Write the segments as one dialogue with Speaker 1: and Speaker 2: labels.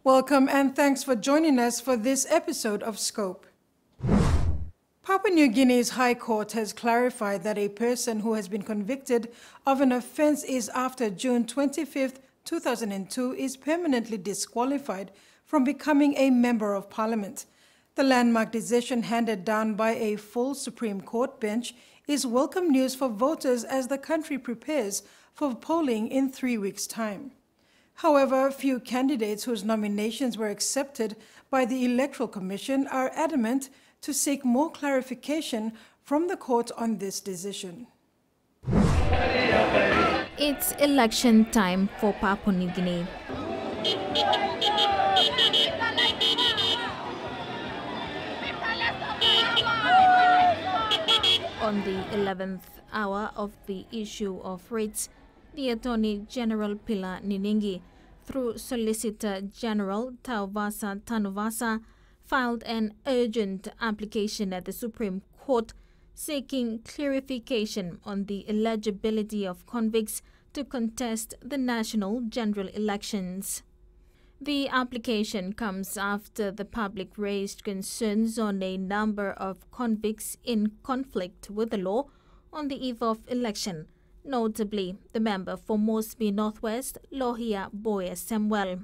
Speaker 1: Welcome and thanks for joining us for this episode of Scope. Papua New Guinea's High Court has clarified that a person who has been convicted of an offence is after June 25, 2002 is permanently disqualified from becoming a Member of Parliament. The landmark decision handed down by a full Supreme Court bench is welcome news for voters as the country prepares for polling in 3 weeks' time. However, few candidates whose nominations were accepted by the Electoral Commission are adamant to seek more clarification from the court on this decision.
Speaker 2: It's election time for Papua New Guinea. On the 11th hour of the issue of writs, the Attorney General Pilar Niningi, through Solicitor General Tauvasa Tanuvasa, filed an urgent application at the Supreme Court seeking clarification on the eligibility of convicts to contest the national general elections. The application comes after the public raised concerns on a number of convicts in conflict with the law on the eve of election, notably the member for Moresby Northwest, Lohia Boya Samuel.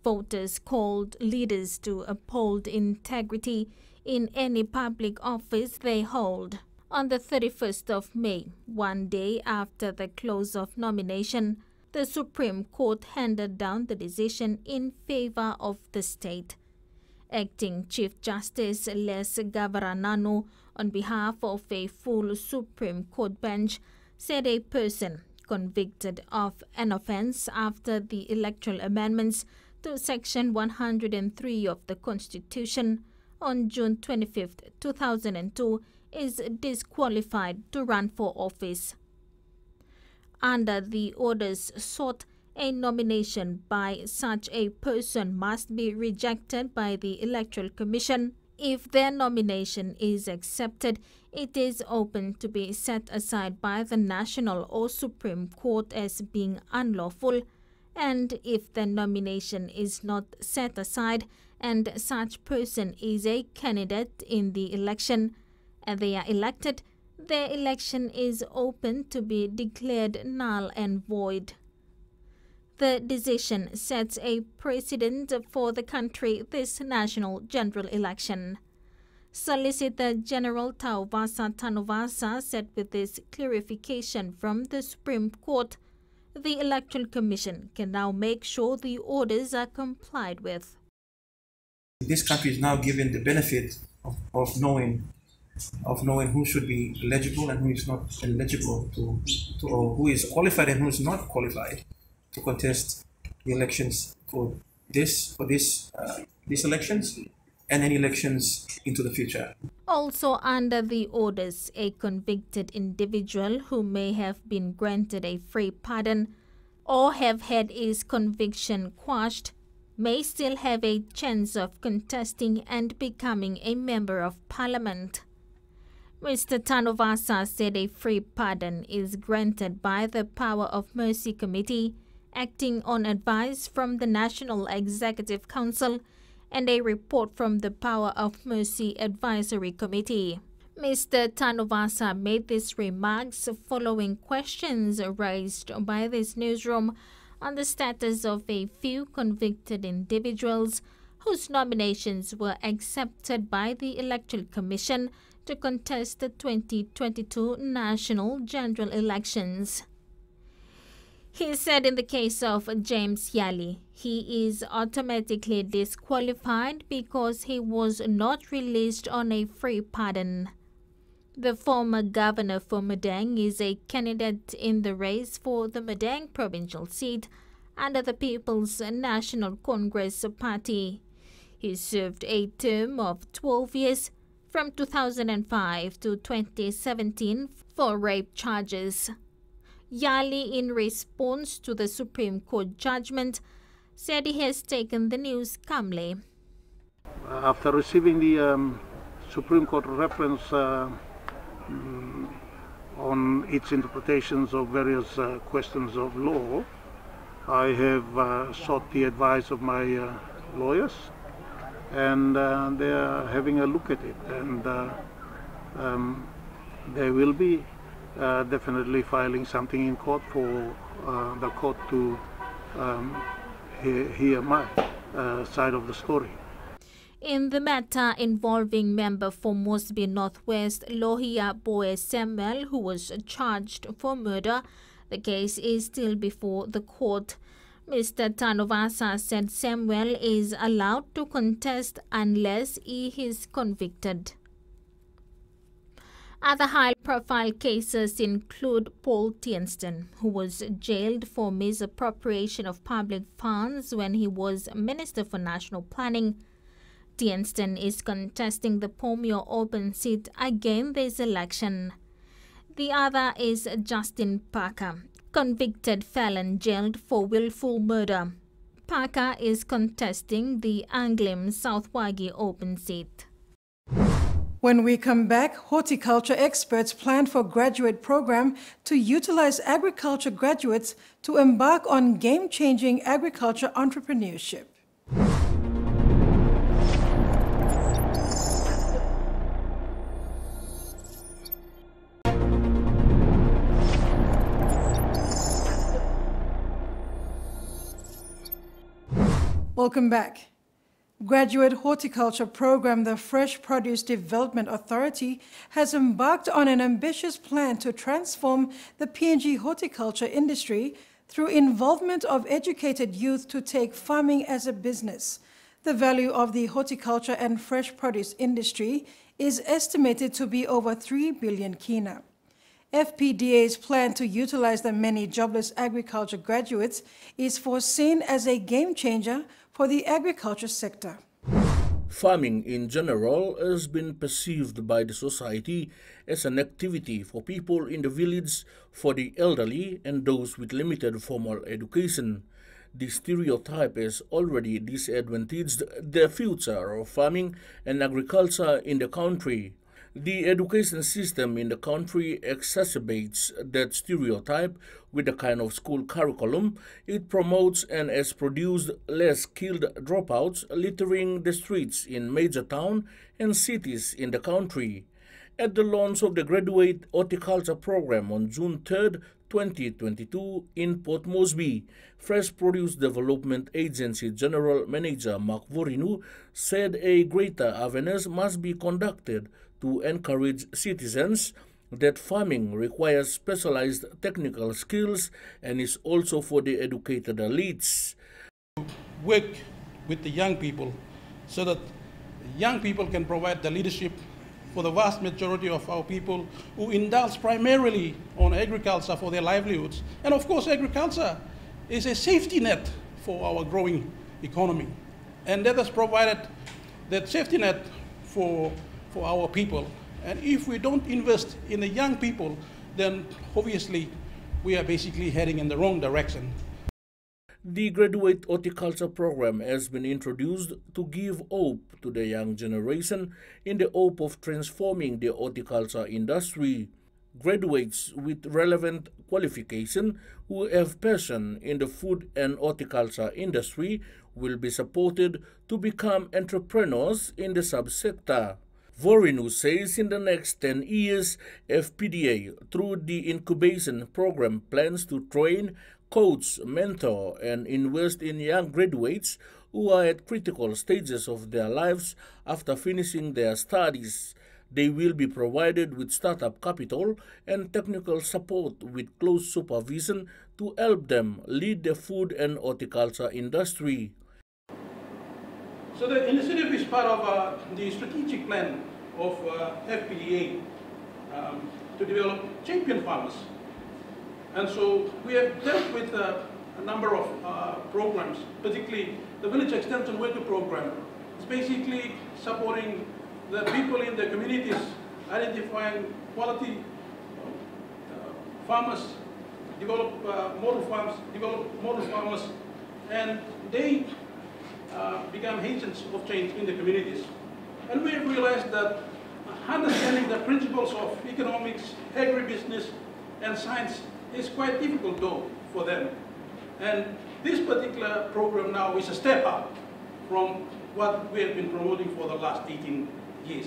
Speaker 2: Voters called leaders to uphold integrity in any public office they hold. On the 31st of May, one day after the close of nomination, the Supreme Court handed down the decision in favor of the state. Acting Chief Justice Les Gavarananu, on behalf of a full Supreme Court bench, said a person convicted of an offence after the electoral amendments to Section 103 of the Constitution on June 25, 2002 is disqualified to run for office. Under the orders sought, a nomination by such a person must be rejected by the Electoral Commission. If their nomination is accepted, it is open to be set aside by the National or Supreme Court as being unlawful, and if the nomination is not set aside and such person is a candidate in the election and they are elected, their election is open to be declared null and void. The decision sets a precedent for the country this national general election. Solicitor General Tauvasa Tanuvasa said with this clarification from the Supreme Court, the Electoral Commission can now make sure the orders are complied with.
Speaker 3: This country is now given the benefit of knowing who should be eligible and who is not eligible or who is qualified and who is not qualified to contest the elections for these elections and any elections into the future.
Speaker 2: Also under the orders, a convicted individual who may have been granted a free pardon or have had his conviction quashed may still have a chance of contesting and becoming a Member of Parliament. Mr. Tanuvasa said a free pardon is granted by the Power of Mercy Committee, acting on advice from the National Executive Council and a report from the Power of Mercy Advisory Committee. Mr. Tanuvasa made these remarks following questions raised by this newsroom on the status of a few convicted individuals whose nominations were accepted by the Electoral Commission to contest the 2022 national general elections. He said in the case of James Yali, he is automatically disqualified because he was not released on a free pardon. The former governor for Madang is a candidate in the race for the Madang provincial seat under the People's National Congress Party. He served a term of 12 years from 2005 to 2017 for rape charges. Yali, in response to the Supreme Court judgment, said he has taken the news calmly.
Speaker 4: After receiving the Supreme Court reference on its interpretations of various questions of law, I have sought the advice of my lawyers, and they are having a look at it, and they will be definitely filing something in court for the court to hear my side of the story.
Speaker 2: In the matter involving member for Mosby Northwest Lohia Boy Samuel, who was charged for murder, the case is still before the court. Mr. Tanovasa said Samuel is allowed to contest unless he is convicted. Other high-profile cases include Paul Tienston, who was jailed for misappropriation of public funds when he was Minister for National Planning. Tienston is contesting the Pomio open seat again this election. The other is Justin Parker, convicted felon jailed for willful murder. Parker is contesting the Anglim South Wagi open seat.
Speaker 1: When we come back, horticulture experts plan for graduate program to utilize agriculture graduates to embark on game-changing agriculture entrepreneurship. Welcome back. Graduate Horticulture Program, the Fresh Produce Development Authority, has embarked on an ambitious plan to transform the PNG horticulture industry through involvement of educated youth to take farming as a business. The value of the horticulture and fresh produce industry is estimated to be over 3 billion kina. FPDA's plan to utilize the many jobless agriculture graduates is foreseen as a game changer for the agriculture sector.
Speaker 5: Farming in general has been perceived by the society as an activity for people in the village, for the elderly and those with limited formal education. This stereotype has already disadvantaged the future of farming and agriculture in the country. The education system in the country exacerbates that stereotype with the kind of school curriculum it promotes and has produced less skilled dropouts littering the streets in major towns and cities in the country. At the launch of the Graduate Horticulture Program on June 3, 2022 in Port Moresby, Fresh Produce Development Agency General Manager Mark Vorinu said a greater awareness must be conducted to encourage citizens that farming requires specialized technical skills and is also for the educated elites.
Speaker 6: Work with the young people so that young people can provide the leadership for the vast majority of our people who indulge primarily on agriculture for their livelihoods. And of course, agriculture is a safety net for our growing economy. And that has provided that safety net for our people. And if we don't invest in the young people, then obviously we are basically heading in the wrong direction.
Speaker 5: The Graduate Horticulture Program has been introduced to give hope to the young generation in the hope of transforming the horticulture industry. Graduates with relevant qualification who have passion in the food and horticulture industry will be supported to become entrepreneurs in the subsector. Vorinu says in the next 10 years, FPDA, through the incubation program, plans to train, coach, mentor, and invest in young graduates who are at critical stages of their lives after finishing their studies. They will be provided with startup capital and technical support with close supervision to help them lead the food and horticulture industry.
Speaker 6: So the initiative is part of the strategic plan of FPDA to develop champion farmers. And so we have dealt with a number of programs, particularly the Village Extension Worker Program. It's basically supporting the people in the communities, identifying quality farmers, develop model farmers, and they become agents of change in the communities. And we have realized that understanding the principles of economics, agribusiness, and science is quite difficult though for them. And this particular program now is a step up from what we have been promoting for the last 18 years.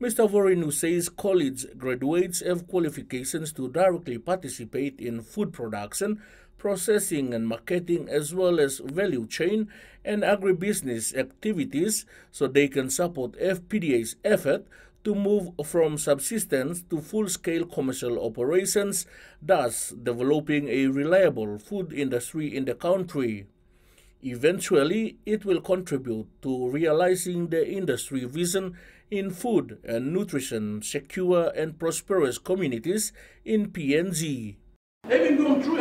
Speaker 5: Mr. Vorinu says college graduates have qualifications to directly participate in food production, processing and marketing, as well as value chain and agribusiness activities, so they can support FPDA's effort to move from subsistence to full-scale commercial operations, thus developing a reliable food industry in the country. Eventually, it will contribute to realizing the industry vision in food and nutrition, secure and prosperous communities in PNG.
Speaker 6: Having gone through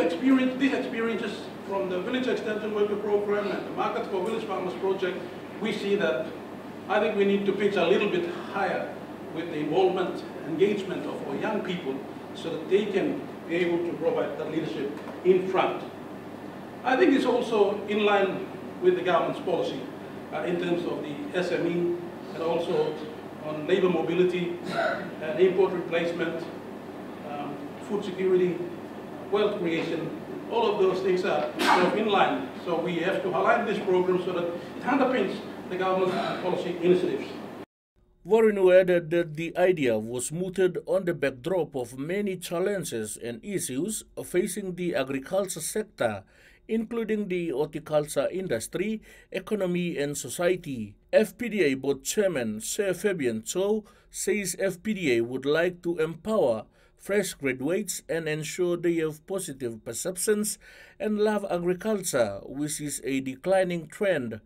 Speaker 6: these experiences from the Village Extension Worker Program and the Market for Village Farmers Project, we see that I think we need to pitch a little bit higher with the involvement, engagement of our young people so that they can be able to provide that leadership in front. I think it's also in line with the government's policy in terms of the SME and also on labor mobility and import replacement, food security, wealth creation. All of those things are sort of in line. So we have to align this program so that it underpins the government's policy initiatives.
Speaker 5: Vorinu added that the idea was mooted on the backdrop of many challenges and issues facing the agriculture sector, including the horticulture industry, economy and society. FPDA Board Chairman Sir Fabian Cho says FPDA would like to empower fresh graduates and ensure they have positive perceptions and love agriculture, which is a declining trend.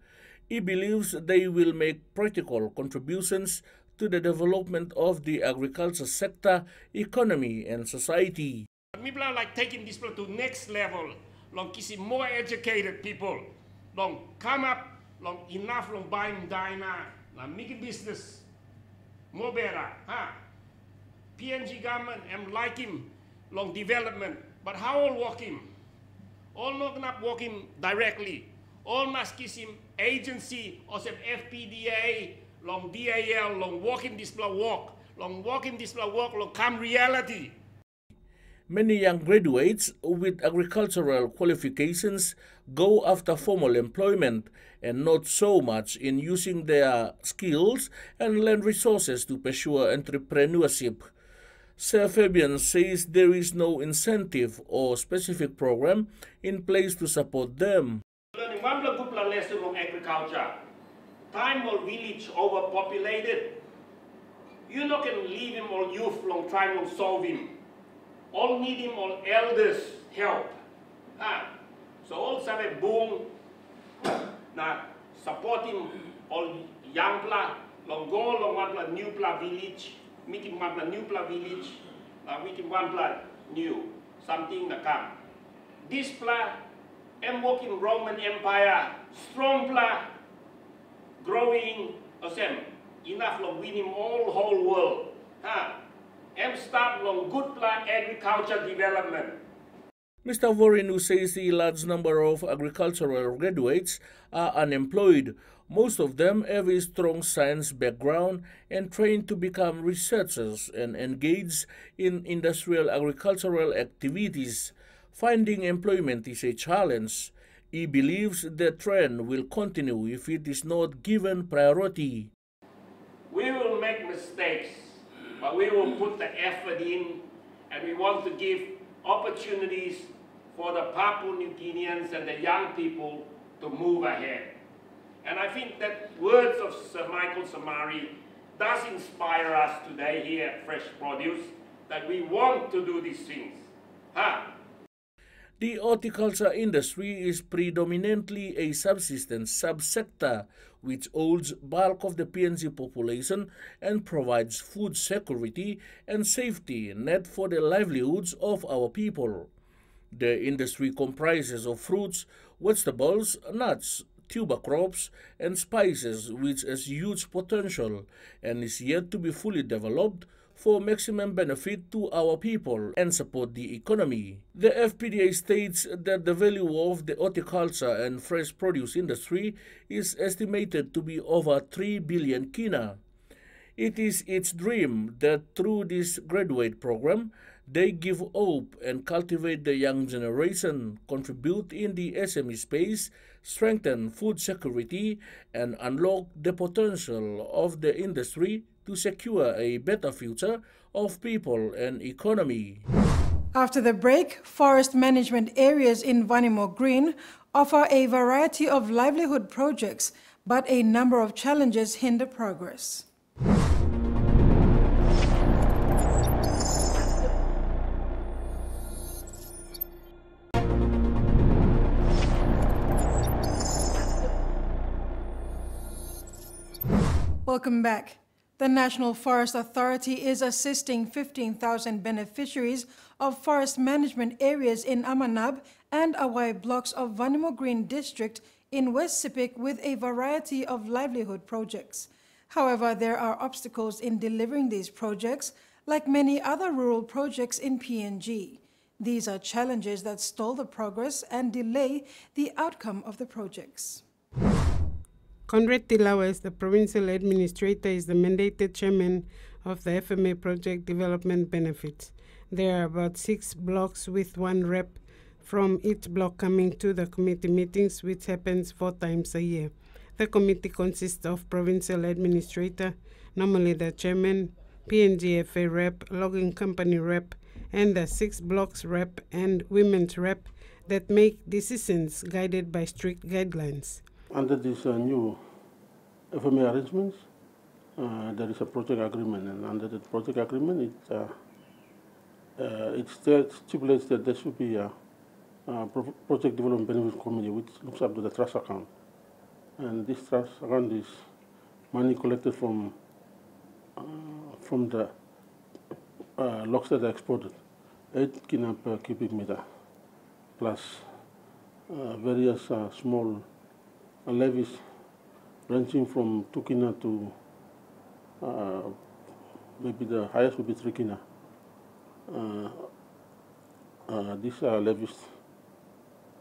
Speaker 5: He believes they will make practical contributions to the development of the agriculture sector, economy and society.
Speaker 7: People are like taking this to next level. Long kisi more educated people. Long come up, long enough long buying dina, long make a business more better. Huh? PNG government am like him long development, but how all work him? All not work him directly. All must kiss him agency or some FPDA, long DAL, long walking display walk, long walking display walk, long come reality.
Speaker 5: Many young graduates with agricultural qualifications go after formal employment and not so much in using their skills and learn resources to pursue entrepreneurship. Sir Fabian says there is no incentive or specific program in place to support them.
Speaker 7: Learning one good lesson on agriculture. Time or village overpopulated. You not can leave him or youth long trying to solve him. All need him or elders help. So all have boom. Now support him all young pla long go long one new pla village. Meeting one new pla village. Meeting one pla new. Something that come. This pla am working Roman Empire. Strong pla growing enough long win him all whole world. And start long good plan agriculture development.
Speaker 5: Mr. Vorinu says the large number of agricultural graduates are unemployed. Most of them have a strong science background and trained to become researchers and engage in industrial agricultural activities. Finding employment is a challenge. He believes the trend will continue if it is not given priority.
Speaker 7: We will make mistakes, but we will put the effort in, and we want to give opportunities for the Papua New Guineans and the young people to move ahead. And I think that words of Sir Michael Samari does inspire us today here at Fresh Produce, that we want to do these things.
Speaker 5: The horticulture industry is predominantly a subsistence subsector which holds bulk of the PNG population and provides food security and safety net for the livelihoods of our people. The industry comprises of fruits, vegetables, nuts, tuber crops, and spices which has huge potential and is yet to be fully developed for maximum benefit to our people and support the economy. The FPDA states that the value of the horticulture and fresh produce industry is estimated to be over 3 billion kina. It is its dream that through this graduate program, they give hope and cultivate the young generation, contribute in the SME space, strengthen food security, and unlock the potential of the industry to secure a better future of people and economy.
Speaker 1: After the break, forest management areas in Vanimo Green offer a variety of livelihood projects, but a number of challenges hinder progress. Welcome back. The National Forest Authority is assisting 15,000 beneficiaries of forest management areas in Amanab and Awai blocks of Vanimo Green District in West Sepik with a variety of livelihood projects. However, there are obstacles in delivering these projects, like many other rural projects in PNG. These are challenges that stall the progress and delay the outcome of the projects.
Speaker 8: Conrad Tilawa, the provincial administrator, is the mandated chairman of the FMA project development benefits. There are about 6 blocks with 1 rep from each block coming to the committee meetings, which happens 4 times a year. The committee consists of provincial administrator, normally the chairman, PNGFA rep, logging company rep, and the 6 blocks rep and women's rep that make decisions guided by strict guidelines.
Speaker 9: Under this new FMA arrangements, there is a project agreement, and under the project agreement, it stipulates that there should be a project development benefit committee which looks after the trust account. And this trust account is money collected from the logs that are exported, 8 kina per cubic meter, plus various small levies ranging from 2 kina to maybe the highest would be 3 kina. These are levies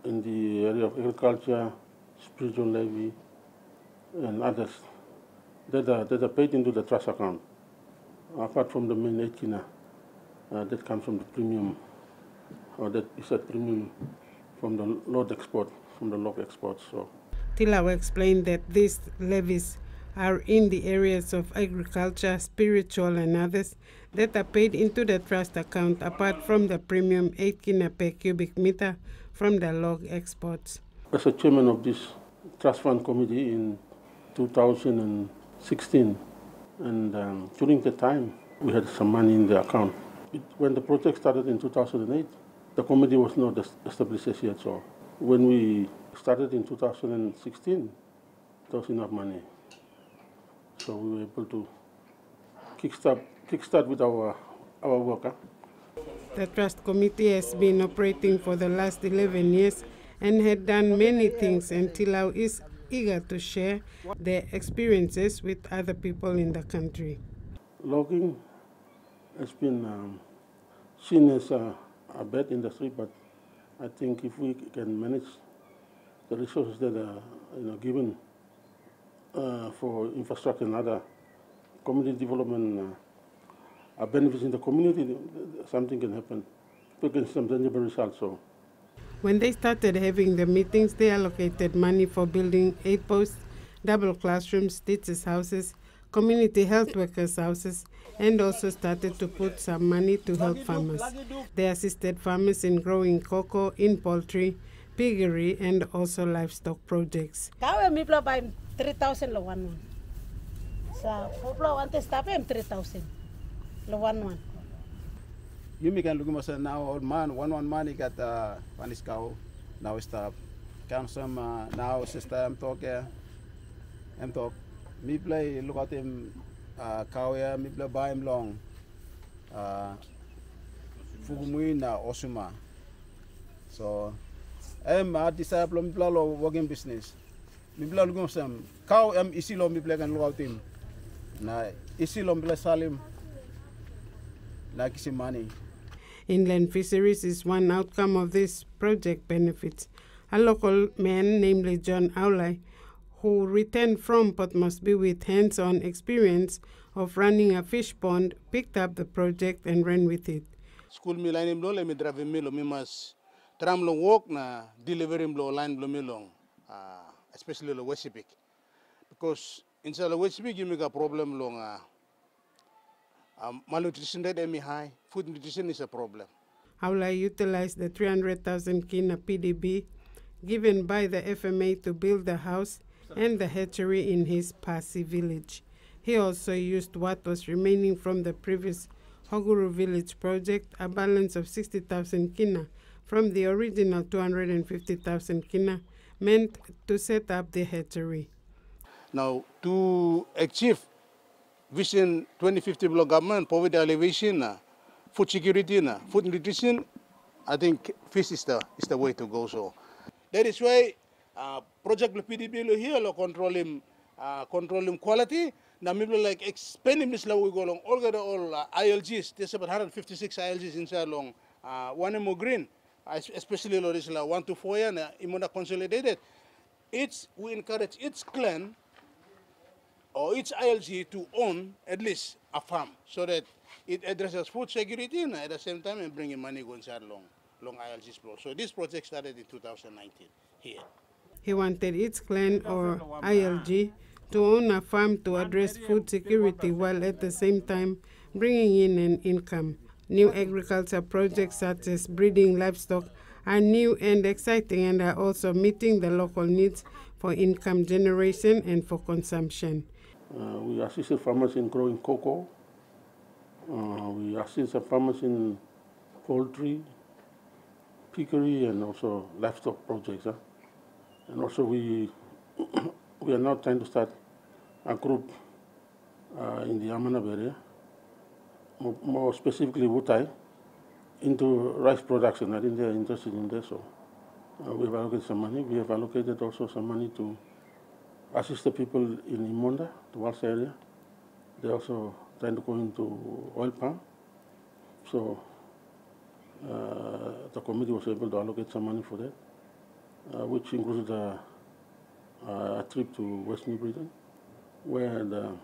Speaker 9: in the area of agriculture, spiritual levy, and others that are paid into the trust account, apart from the main 8 kina that comes from the premium, or that is a premium from the log export, So.
Speaker 8: Tilawa explained that these levies are in the areas of agriculture, spiritual, and others that are paid into the trust account apart from the premium 8 kina per cubic meter from the log exports.
Speaker 9: As a chairman of this trust fund committee in 2016, and during the time we had some money in the account. When the project started in 2008, the committee was not established as yet, so when we started in 2016, there was enough money. So we were able to kickstart with our work.
Speaker 8: The trust committee has been operating for the last 11 years and had done many things, and Tilau is eager to share their experiences with other people in the country.
Speaker 9: Logging has been seen as a bad industry, but I think if we can manage the resources that are given for infrastructure and other community development benefits in the community, something can happen. We can see some tangible results. So.
Speaker 8: When they started having the meetings, they allocated money for building 8 posts, double classrooms, teachers' houses, community health workers' houses, and also started to put some money to help farmers. They assisted farmers in growing cocoa, in poultry, piggery, and also livestock projects.
Speaker 10: 3,000 lo 1 sa poplo antes tapem 3,000 lo 1
Speaker 11: Yumi kan lugu masa now old man 1 money kat panis kau now stop kan sama now system talk em talk mi play look at him kau ya mi play buy him long fugumui na osuma so em disciple mi play lo working business mi play lugu sam kau em isi lo mi play kan look at him na isi lo mi play salim na kisi money.
Speaker 8: Inland fisheries is one outcome of this project benefits. A local man, namely John Aulai, who returned from Port Moresby with hands-on experience of running a fish pond, picked up the project and ran with it.
Speaker 12: School mi line lo le mi drive mi lo mi mas tram lo walk na delivery lo line lo mi long. especially the West because inside the West you make a problem long malnutrition rate is high, food nutrition is a problem.
Speaker 8: Aula utilized the 300,000 kina PDB given by the FMA to build the house and the hatchery in his Pasi village. He also used what was remaining from the previous Hoguru village project, a balance of 60,000 kina from the original 250,000 kina, meant to set up the hatchery.
Speaker 12: Now, to achieve Vision 2050 block government, poverty alleviation, food security, food nutrition, I think fish is the way to go. So that is why project PDB here controlling quality. Now maybe like expanding this level we go along all ILGs. There's about 156 ILGs inside along one more green, especially this 1 to 4 and Imona consolidated. We encourage each clan or each ILG to own at least a farm so that it addresses food security and at the same time and bringing money going inside long ILGs. So this project started in 2019 here.
Speaker 8: He wanted each clan or ILG to own a farm to address food security while at the same time bringing in an income. New agriculture projects such as breeding livestock are new and exciting and are also meeting the local needs for income generation and for consumption.
Speaker 9: We assisted farmers in growing cocoa. We assist some farmers in poultry, piggery, and also livestock projects. And also we are now trying to start a group in the Amanab area, more specifically Wutai, into rice production. I think they are interested in this, so we have allocated some money. We have allocated also some money to assist the people in Imonda, the Walsh area. They're also trying to go into oil palm. So the committee was able to allocate some money for that, which included a trip to West New Britain, where the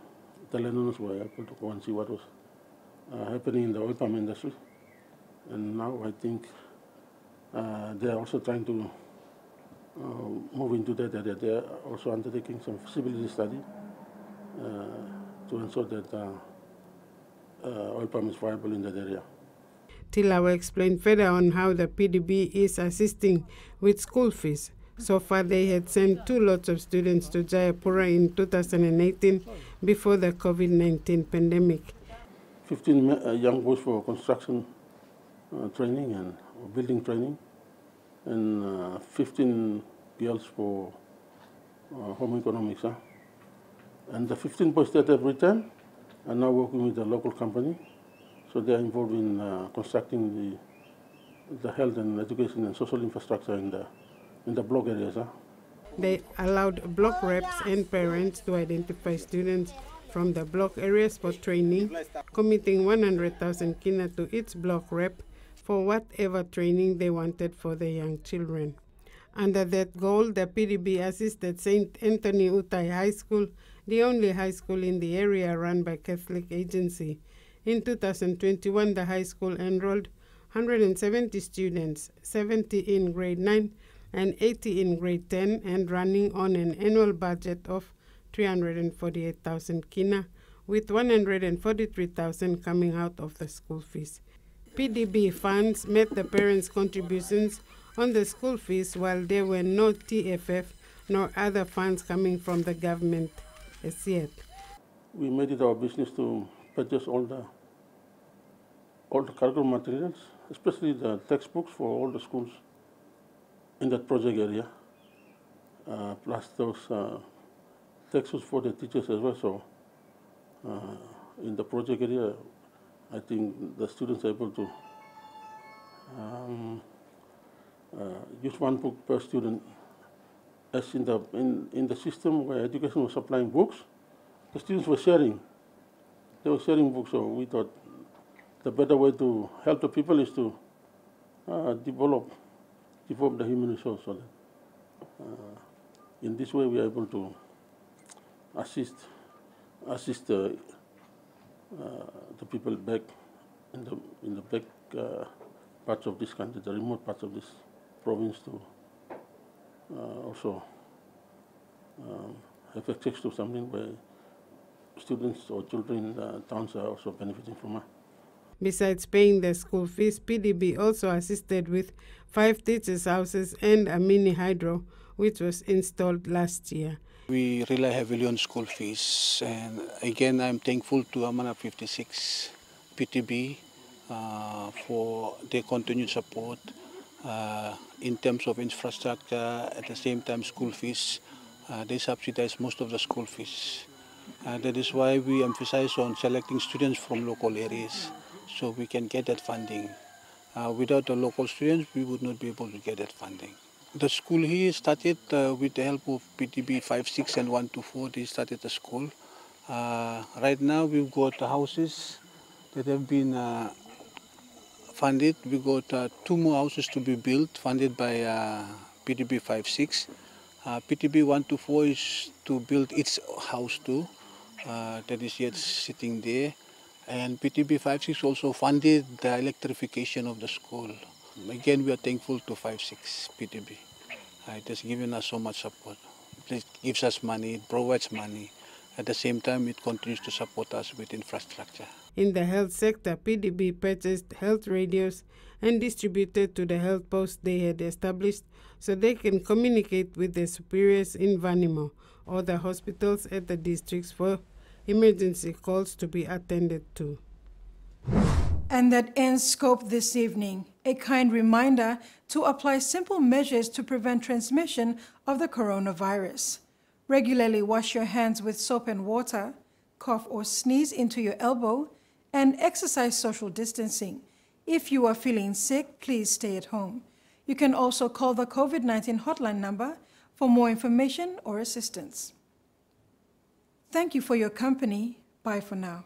Speaker 9: landowners were able to go and see what was happening in the oil palm industry. And now I think they are also trying to move into that area. They are also undertaking some feasibility study to ensure that oil palm is viable in that area.
Speaker 8: Tilawa explained further on how the PDB is assisting with school fees. So far, they had sent 2 lots of students to Jayapura in 2018 before the COVID-19 pandemic.
Speaker 9: 15 young boys for construction training and building training, and 15 girls for home economics. And the 15 boys that have returned are now working with the local company. So they are involved in constructing the health and education and social infrastructure in the block areas.
Speaker 8: They allowed block reps and parents to identify students from the block areas for training, committing 100,000 kina to each block rep for whatever training they wanted for the young children. Under that goal, the PDB assisted St. Anthony Utai High School, the only high school in the area run by Catholic agency. In 2021, the high school enrolled 170 students, 70 in grade 9 and 80 in grade 10, and running on an annual budget of 348,000 kina, with 143,000 coming out of the school fees. PDB funds met the parents' contributions on the school fees, while there were no TFF nor other funds coming from the government as yet.
Speaker 9: We made it our business to purchase all the curriculum materials, especially the textbooks for all the schools in that project area, plus those textbooks for the teachers as well. So in the project area, I think the students are able to use one book per student. As in the system where education was supplying books, the students were sharing. They were sharing books, so we thought the better way to help the people is to develop the human resource. So that in this way we are able to assist the people back in the back parts of this country, the remote parts of this province, to also have access to something where students or children, towns are also benefiting from it.
Speaker 8: Besides paying the school fees, PDB also assisted with 5 teachers' houses and a mini hydro, which was installed last year.
Speaker 13: We rely heavily on school fees, and again I'm thankful to Amana 56 PTB for their continued support in terms of infrastructure. At the same time, school fees, they subsidize most of the school fees. That is why we emphasize on selecting students from local areas so we can get that funding. Without the local students, we would not be able to get that funding. The school here started with the help of PTB 56 and 124. They started the school. Right now we've got houses that have been funded. We got 2 more houses to be built, funded by PTB 56. PTB 124 is to build its house too. That is yet sitting there. And PTB 56 also funded the electrification of the school. Again, we are thankful to 56 PTB. It has given us so much support. It gives us money, it provides money. At the same time, it continues to support us with infrastructure.
Speaker 8: In the health sector, PDB purchased health radios and distributed to the health posts they had established so they can communicate with their superiors in Vanimo or the hospitals at the districts for emergency calls to be attended to.
Speaker 1: And that ends Scope this evening. A kind reminder to apply simple measures to prevent transmission of the coronavirus. Regularly wash your hands with soap and water, cough or sneeze into your elbow, and exercise social distancing. If you are feeling sick, please stay at home. You can also call the COVID-19 hotline number for more information or assistance. Thank you for your company. Bye for now.